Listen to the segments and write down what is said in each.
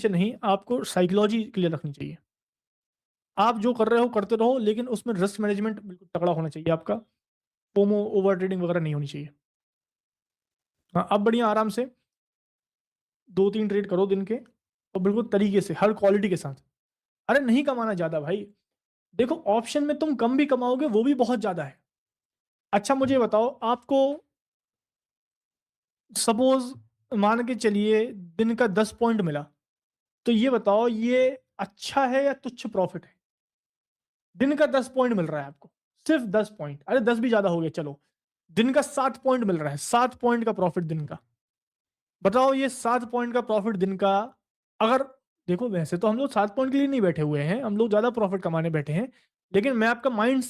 नहीं, आपको psychology clear रखनी चाहिए। आप जो कर रहे हो करते रहो, लेकिन उसमें रिस्क मैनेजमेंट बिल्कुल तगड़ा होना चाहिए आपका। फोमो, ओवर ट्रेडिंग वगैरह नहीं होनी चाहिए। हाँ, अब बढ़िया आराम से 2-3 ट्रेड करो दिन के, और बिल्कुल तरीके से हर क्वालिटी के साथ। अरे नहीं कमाना ज्यादा भाई, देखो ऑप्शन में तुम कम भी कमाओगे वो भी बहुत ज्यादा है। अच्छा मुझे बताओ, आपको सपोज मान के चलिए दिन का 10 पॉइंट मिला, तो ये बताओ ये अच्छा है या तुच्छ प्रॉफिट है? दिन का 10 पॉइंट मिल रहा है आपको, सिर्फ 10 पॉइंट, अरे 10 भी ज्यादा हो गया चलो, दिन का 7 पॉइंट मिल रहा है, 7 पॉइंट का प्रॉफिट दिन का। बताओ ये 7 पॉइंट का प्रॉफिट दिन का, अगर देखो वैसे तो हम लोग 7 पॉइंट के लिए नहीं बैठे हुए हैं, हम लोग ज्यादा प्रॉफिट कमाने बैठे हैं, लेकिन मैं आपका माइंड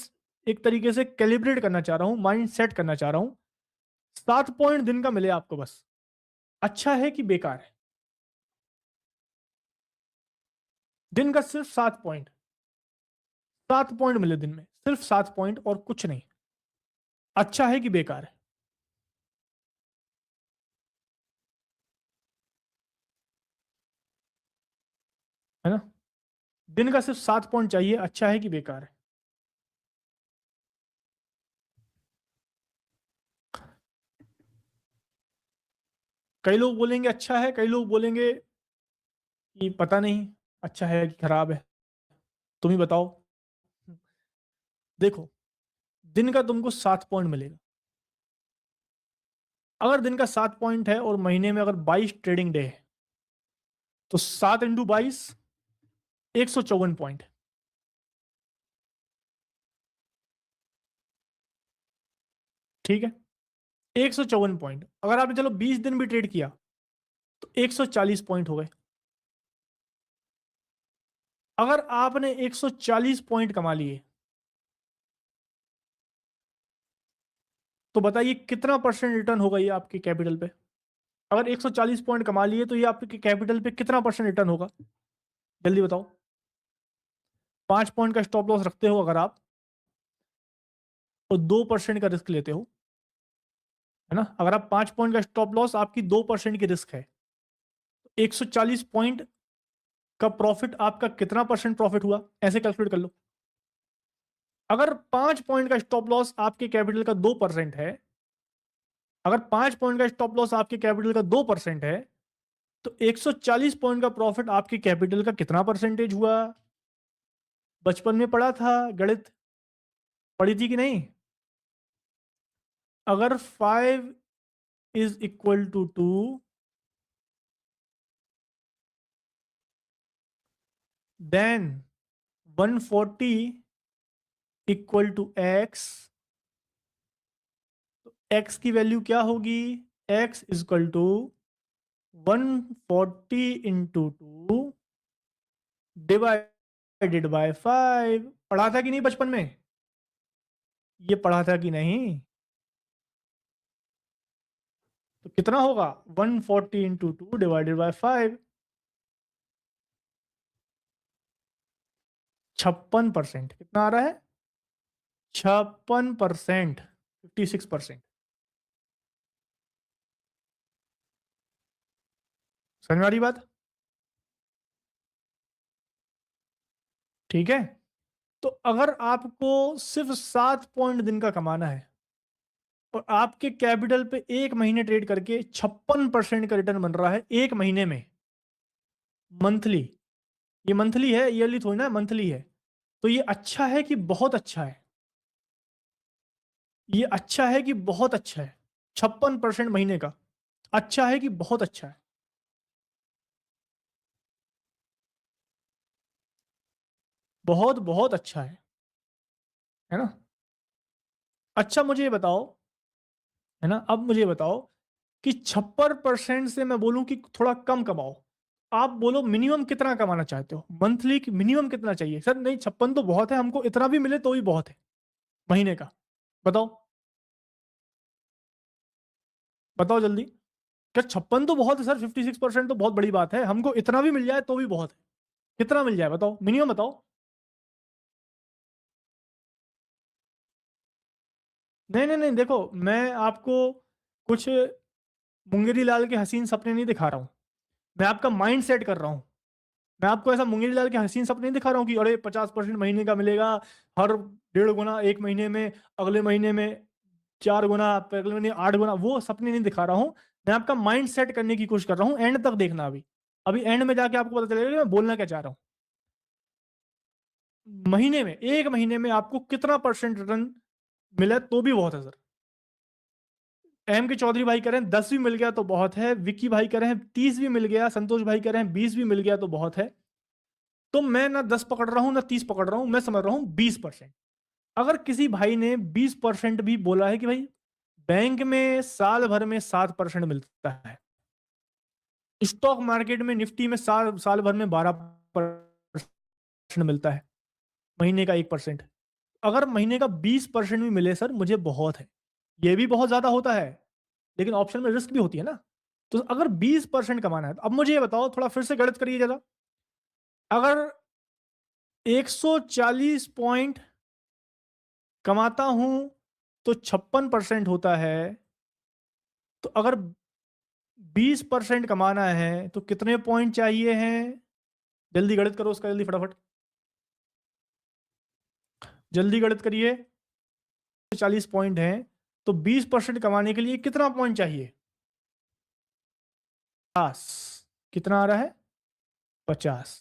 एक तरीके से कैलिब्रेट करना चाह रहा हूं, माइंड सेट करना चाह रहा हूं। 7 पॉइंट दिन का मिले आपको बस, अच्छा है कि बेकार है? दिन का सिर्फ 7 पॉइंट, 7 पॉइंट मिले दिन में, सिर्फ 7 पॉइंट और कुछ नहीं, अच्छा है कि बेकार है ना? दिन का सिर्फ 7 पॉइंट चाहिए, अच्छा है कि बेकार है? कई लोग बोलेंगे अच्छा है, कई लोग बोलेंगे कि पता नहीं अच्छा है कि खराब है, तुम ही बताओ। देखो, दिन का तुमको 7 पॉइंट मिलेगा, अगर दिन का 7 पॉइंट है और महीने में अगर 22 ट्रेडिंग डे है, तो 7 × 22, 154 पॉइंट। ठीक है, 154 पॉइंट, अगर आपने चलो 20 दिन भी ट्रेड किया तो 140 पॉइंट हो गए। अगर आपने 140 पॉइंट कमा लिए, तो बताइए कितना परसेंट रिटर्न होगा ये आपके कैपिटल पे? अगर 140 पॉइंट कमा लिए तो ये आपके कैपिटल पे कितना परसेंट रिटर्न होगा? जल्दी बताओ। 5 पॉइंट का स्टॉप लॉस रखते हो अगर आप, और 2% का रिस्क लेते हो, है ना? अगर आप 5 पॉइंट का स्टॉप लॉस, आपकी 2% की रिस्क है, 140 पॉइंट का प्रॉफिट आपका कितना परसेंट प्रॉफिट हुआ, ऐसे कैलकुलेट कर लो। अगर 5 पॉइंट का स्टॉप लॉस आपके कैपिटल का 2% है, अगर 5 पॉइंट का स्टॉप लॉस आपके कैपिटल का 2% है, तो 140 पॉइंट का प्रॉफिट आपके कैपिटल का कितना परसेंटेज हुआ? बचपन में पढ़ा था गणित, पढ़ी थी कि नहीं? अगर 5 = 2, देन 140 = x, तो x की वैल्यू क्या होगी? x = 140 × 2 divided by 5। पढ़ा था कि नहीं बचपन में? ये पढ़ा था कि नहीं? तो कितना होगा? 140 × 2 डिवाइडेड बाय 5, 56%। कितना आ रहा है? 56%, 56%। समझ में आ रही बात? ठीक है, तो अगर आपको सिर्फ 7 पॉइंट दिन का कमाना है, और आपके कैपिटल पे एक महीने ट्रेड करके 56% का रिटर्न बन रहा है एक महीने में, मंथली, ये मंथली है, ईयरली थोड़ी ना, मंथली है, तो ये अच्छा है कि बहुत अच्छा है? ये अच्छा है कि बहुत अच्छा है? 56% महीने का, अच्छा है कि बहुत अच्छा है? बहुत बहुत अच्छा है ना? अच्छा मुझे ये बताओ, है ना, अब मुझे ये बताओ कि 56% से मैं बोलूं कि थोड़ा कम कमाओ, आप बोलो मिनिमम कितना कमाना चाहते हो मंथली, की मिनिमम कितना चाहिए? सर नहीं 56 तो बहुत है, हमको इतना भी मिले तो ही बहुत है महीने का। बताओ, बताओ जल्दी। क्या 56 तो बहुत है सर? 56% तो बहुत बड़ी बात है, हमको इतना भी मिल जाए तो भी बहुत है। कितना मिल जाए बताओ, मिनिमम बताओ। नहीं नहीं नहीं, देखो मैं आपको कुछ मुंगेरी लाल के हसीन सपने नहीं दिखा रहा हूं, मैं आपका माइंड सेट कर रहा हूं। मैं आपको ऐसा मुंगेरी लाल के हसीन सपने नहीं दिखा रहा हूँ कि अरे 50% महीने का मिलेगा, हर 1.5 गुना एक महीने में, अगले महीने में 4 गुना, अगले महीने 8 गुना। वो सपने नहीं दिखा रहा हूँ, मैं आपका माइंड सेट करने की कोशिश कर रहा हूँ। एंड तक देखना, अभी अभी एंड में जाके आपको पता चलेगा कि मैं बोलना क्या चाह रहा हूँ। महीने में, एक महीने में आपको कितना % रिटर्न मिले तो भी बहुत है सर। एम के चौधरी भाई कह रहे हैं 10 भी मिल गया तो बहुत है, विक्की भाई कह रहे हैं 30 भी मिल गया, संतोष भाई कह रहे हैं 20 भी मिल गया तो बहुत है। तो मैं ना 10 पकड़ रहा हूं ना 30 पकड़ रहा हूं, मैं समझ रहा हूं 20%। अगर किसी भाई ने 20% भी बोला है कि भाई बैंक में साल भर में 7% मिलता है, स्टॉक मार्केट में निफ्टी में साल भर में 12% मिलता है, महीने का 1%। अगर महीने का 20% भी मिले सर, मुझे बहुत है। ये भी बहुत ज्यादा होता है, लेकिन ऑप्शन में रिस्क भी होती है ना। तो अगर 20% कमाना है, तो अब मुझे ये बताओ, थोड़ा फिर से गणित करिए जरा। अगर 140 पॉइंट कमाता हूं तो 56% होता है, तो अगर 20% कमाना है तो कितने पॉइंट चाहिए हैं? जल्दी गणित करो उसका, जल्दी फटाफट, जल्दी गणित करिए। 40 पॉइंट है तो 20% कमाने के लिए कितना पॉइंट चाहिए? 50। कितना आ रहा है? 50।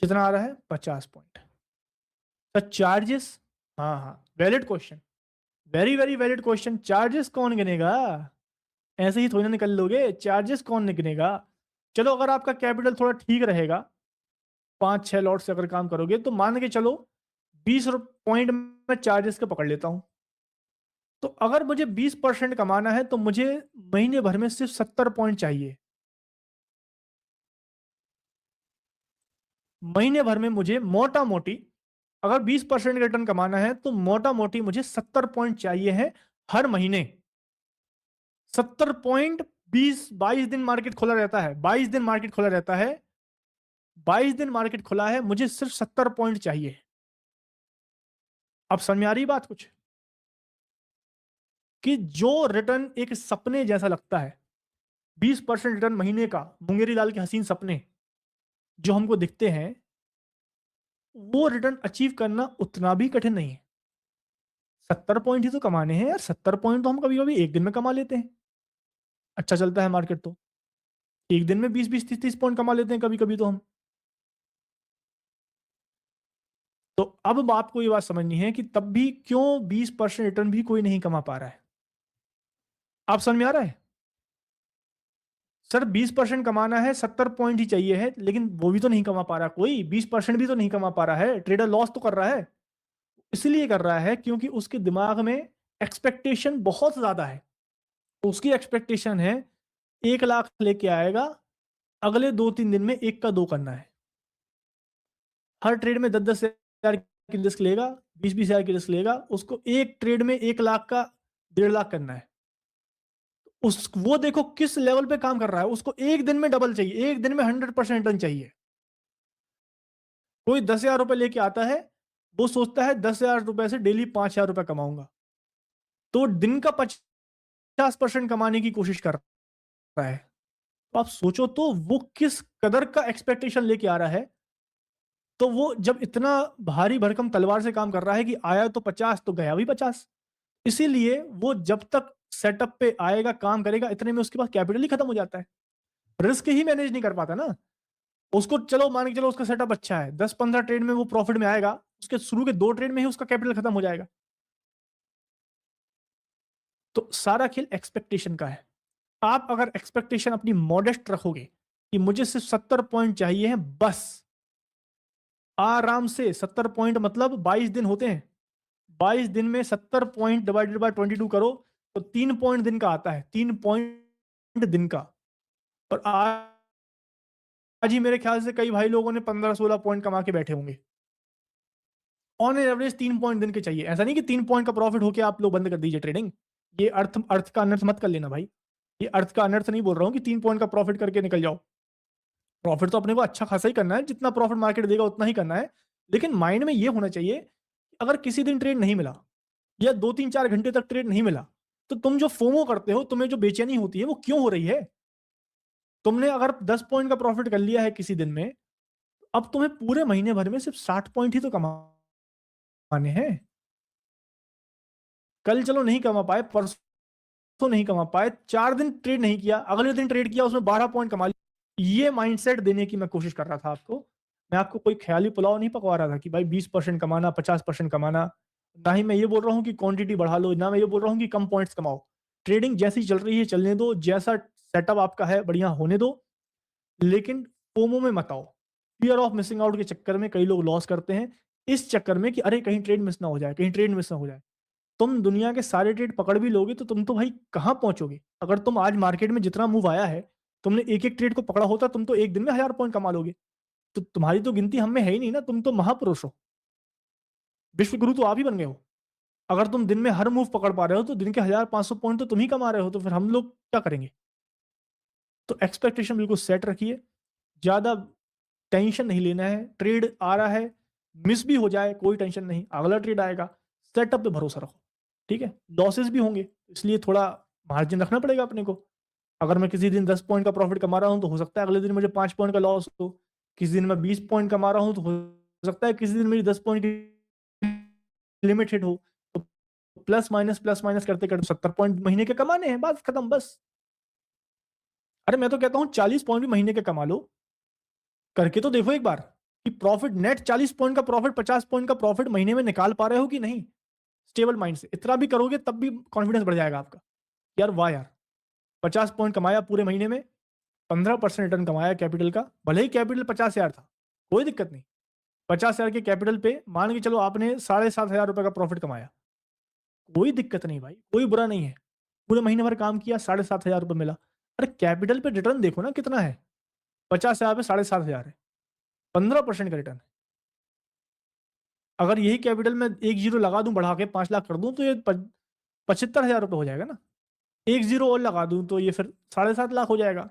कितना आ रहा है? 50 पॉइंट। तो चार्जेस, हाँ हाँ, valid question, very very valid question. Charges कौन गिनेगा? ऐसे ही थोड़ी ना निकल लोगे, चार्जेस कौन गिनेगा? चलो, अगर आपका कैपिटल थोड़ा ठीक रहेगा, 5-6 लॉट से अगर काम करोगे, तो मान के चलो 20 पॉइंट में चार्जेस के पकड़ लेता हूं। तो अगर मुझे 20% कमाना है तो मुझे महीने भर में सिर्फ 70 पॉइंट चाहिए। महीने भर में मुझे मोटा मोटी, अगर 20% रिटर्न कमाना है तो मोटा मोटी मुझे 70 पॉइंट चाहिए है हर महीने। 70 पॉइंट, 22 दिन मार्केट खुला रहता है, 22 दिन मार्केट खुला रहता है, 22 दिन मार्केट खुला है, मुझे सिर्फ 70 पॉइंट चाहिए। अब समझ में आ रही बात कुछ? कि जो रिटर्न एक सपने जैसा लगता है, 20% रिटर्न महीने का, मुंगेरी लाल के हसीन सपने जो हमको दिखते हैं, वो रिटर्न अचीव करना उतना भी कठिन नहीं है। 70 पॉइंट ही तो कमाने हैं यार, 70 पॉइंट तो हम कभी कभी एक दिन में कमा लेते हैं। अच्छा चलता है मार्केट तो एक दिन में 20-20, 30-30 पॉइंट कमा लेते हैं कभी कभी तो हम। तो अब आपको ये बात समझनी है कि तब भी क्यों 20% रिटर्न भी कोई नहीं कमा पा रहा है। आप समझ में आ रहा है? सर 20% कमाना है, 70 पॉइंट ही चाहिए है, लेकिन वो भी तो नहीं कमा पा रहा कोई, 20% भी तो नहीं कमा पा रहा है, ट्रेडर लॉस तो कर रहा है। इसलिए कर रहा है क्योंकि उसके दिमाग में एक्सपेक्टेशन बहुत ज्यादा है। उसकी एक्सपेक्टेशन है 1 लाख लेके आएगा, अगले 2-3 दिन में 1 का 2 करना है। हर ट्रेड में 10-10 हजार की रिस्क लेगा, 20-20 हजार की रिस्क लेगा, उसको एक ट्रेड में 1 लाख का 1.5 लाख करना है। उस वो देखो किस लेवल पे काम कर रहा है, उसको एक दिन में डबल चाहिए, एक दिन में 100% रिटर्न चाहिए। कोई 10,000 रुपए लेके आता है, वो सोचता है 10,000 रुपए से डेली 5,000 रुपए कमाऊंगा, तो दिन का 50% कमाने की कोशिश कर रहा है। तो आप सोचो तो वो किस कदर का एक्सपेक्टेशन लेके आ रहा है। तो वो जब इतना भारी भरकम तलवार से काम कर रहा है कि आया तो 50 तो गया भी 50, इसीलिए वो जब तक सेटअप पे आएगा काम करेगा, इतने में उसके पास कैपिटल ही खत्म हो जाता है, रिस्क ही मैनेज नहीं कर पाता ना उसको। चलो मान के चलो उसका सेटअप अच्छा है, 10-15 ट्रेड में वो प्रॉफिट में आएगा, उसके शुरू के 2 ट्रेड में ही उसका कैपिटल खत्म हो जाएगा। तो सारा खेल एक्सपेक्टेशन का है। आप अगर एक्सपेक्टेशन अपनी मॉडेस्ट रखोगे कि मुझे सिर्फ 70 पॉइंट चाहिए है बस, आराम से 70 पॉइंट, मतलब 22 दिन होते हैं, 22 दिन में 70 पॉइंट डिवाइडेड बाय 22 करो तो 3 पॉइंट दिन का आता है, 3 पॉइंट दिन का। और आज ही मेरे ख्याल से कई भाई लोगों ने 15-16 पॉइंट कमा के बैठे होंगे। ऑन एवरेज 3 पॉइंट दिन के चाहिए। ऐसा नहीं कि 3 पॉइंट का प्रॉफिट होके आप लोग बंद कर दीजिए ट्रेडिंग। ये अर्थ का अनर्थ मत कर लेना भाई, ये अर्थ का अनर्थ नहीं बोल रहा हूँ कि 3 पॉइंट का प्रॉफिट करके निकल जाओ। प्रॉफिट तो अपने को अच्छा खासा ही करना है, जितना प्रॉफिट मार्केट देगा उतना ही करना है। लेकिन माइंड में ये होना चाहिए, अगर किसी दिन ट्रेड नहीं मिला या 2-3-4 घंटे तक ट्रेड नहीं मिला, तो तुम जो फोमो करते हो, तुम्हें जो बेचैनी होती है वो क्यों हो रही है? तुमने अगर 10 पॉइंट का प्रॉफिट कर लिया है किसी दिन में, अब तुम्हें पूरे महीने भर में सिर्फ 60 पॉइंट ही तो कमाने हैं। कल चलो नहीं कमा पाए, परसों नहीं कमा पाए, 4 दिन ट्रेड नहीं किया, अगले दिन ट्रेड किया, उसमें 12 पॉइंट कमा लिया। ये माइंडसेट देने की मैं कोशिश कर रहा था आपको। मैं आपको कोई ख्याली पुलाव नहीं पकवा रहा था कि भाई 20% कमाना, 50% कमाना। ना ही मैं ये बोल रहा हूँ कि क्वांटिटी बढ़ा लो, ना मैं ये बोल रहा हूँ कि कम पॉइंट्स कमाओ। ट्रेडिंग जैसी चल रही है चलने दो, जैसा सेटअप आपका है बढ़िया होने दो, लेकिन फोमो में मत आओ। फियर ऑफ मिसिंग आउट के चक्कर में कई लोग लॉस करते हैं, इस चक्कर में कि अरे कहीं ट्रेड मिस ना हो जाए, कहीं ट्रेड मिस ना हो जाए। तुम दुनिया के सारे ट्रेड पकड़ भी लोगे तो तुम तो भाई कहाँ पहुंचोगे? अगर तुम आज मार्केट में जितना मूव आया है, तुमने एक एक ट्रेड को पकड़ा होता, तुम तो एक दिन में 1000 पॉइंट कमा लोगे। तो तुम्हारी तो गिनती हम में है ही नहीं ना, तुम तो महापुरुष हो, विश्व गुरु तो आप ही बन गए हो। अगर तुम दिन में हर मूव पकड़ पा रहे हो तो दिन के 1500 पॉइंट तो तुम ही कमा रहे हो, तो फिर हम लोग क्या करेंगे? तो एक्सपेक्टेशन बिल्कुल सेट रखिए, ज्यादा टेंशन नहीं लेना है। ट्रेड आ रहा है, मिस भी हो जाए कोई टेंशन नहीं, अगला ट्रेड आएगा। सेटअप पे भरोसा रखो, ठीक है? लॉसेस भी होंगे, इसलिए थोड़ा मार्जिन रखना पड़ेगा अपने को। अगर मैं किसी दिन 10 पॉइंट का प्रॉफिट कमा रहा हूं तो हो सकता है अगले दिन मुझे 5 पॉइंट का लॉस हो। किसी दिन मैं 20 पॉइंट कमा रहा हूं तो हो सकता है किसी दिन मेरी 10 पॉइंट की लिमिट हिट हो। तो प्लस माइनस करते करते 70 पॉइंट महीने के कमाने हैं, बात खत्म बस। अरे मैं तो कहता हूँ 40 पॉइंट भी महीने के कमा लो, करके तो देखो एक बार कि प्रॉफिट नेट 40 पॉइंट का प्रॉफिट, 50 पॉइंट का प्रॉफिट महीने में निकाल पा रहे हो कि नहीं। स्टेबल माइंड से इतना भी करोगे तब भी कॉन्फिडेंस बढ़ जाएगा आपका। यार वाह यार, 50 पॉइंट कमाया पूरे महीने में, 15% रिटर्न कमाया कैपिटल का, भले ही कैपिटल 50,000 था, कोई दिक्कत नहीं। 50,000 के कैपिटल पे मान के चलो आपने 7,500 रुपए का प्रॉफिट कमाया, कोई दिक्कत नहीं भाई, कोई बुरा नहीं है। पूरे महीने भर काम किया, 7,500 रुपए मिला। अरे कैपिटल पे रिटर्न देखो ना कितना है, 50,000 पे 7,500 है, 15% का रिटर्न। अगर यही कैपिटल में एक जीरो लगा दूं, बढ़ा के 5 लाख कर दूं, तो ये 75,000 रुपये हो जाएगा ना। एक जीरो और लगा दूं तो ये फिर 7.5 लाख हो जाएगा।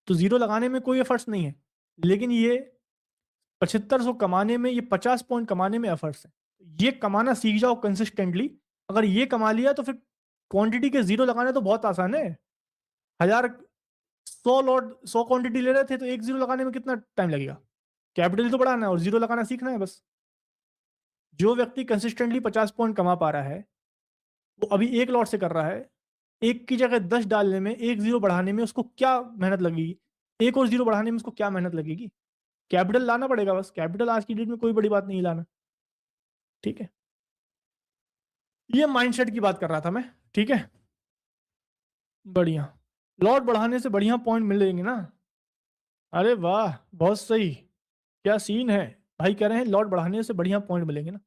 तो जीरो लगाने में कोई एफर्ट्स नहीं है, लेकिन ये 7500 कमाने में, ये 50 पॉइंट कमाने में एफर्ट्स है। ये कमाना सीख जाओ कंसिस्टेंटली। अगर ये कमा लिया तो फिर क्वांटिटी के जीरो लगाने तो बहुत आसान है। 100 क्वांटिटी ले रहे थे तो एक जीरो लगाने में कितना टाइम लगेगा? कैपिटल तो बढ़ाना है और जीरो लगाना सीखना है बस। जो व्यक्ति कंसिस्टेंटली 50 पॉइंट कमा पा रहा है, वो अभी एक लॉट से कर रहा है। एक की जगह 10 डालने में, एक जीरो बढ़ाने में उसको क्या मेहनत लगेगी? एक और जीरो बढ़ाने में उसको क्या मेहनत लगेगी? कैपिटल लाना पड़ेगा बस। कैपिटल आज की डेट में कोई बड़ी बात नहीं लाना, ठीक है? ये माइंडसेट की बात कर रहा था मैं, ठीक है? बढ़िया। लॉट बढ़ाने से बढ़िया पॉइंट मिलेंगे ना? अरे वाह, बहुत सही। क्या सीन है भाई, कह रहे हैं लॉट बढ़ाने से बढ़िया पॉइंट मिलेंगे ना।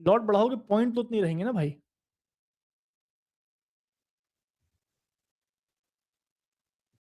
लॉट बढ़ाओगे पॉइंट तो उतनी रहेंगे ना भाई।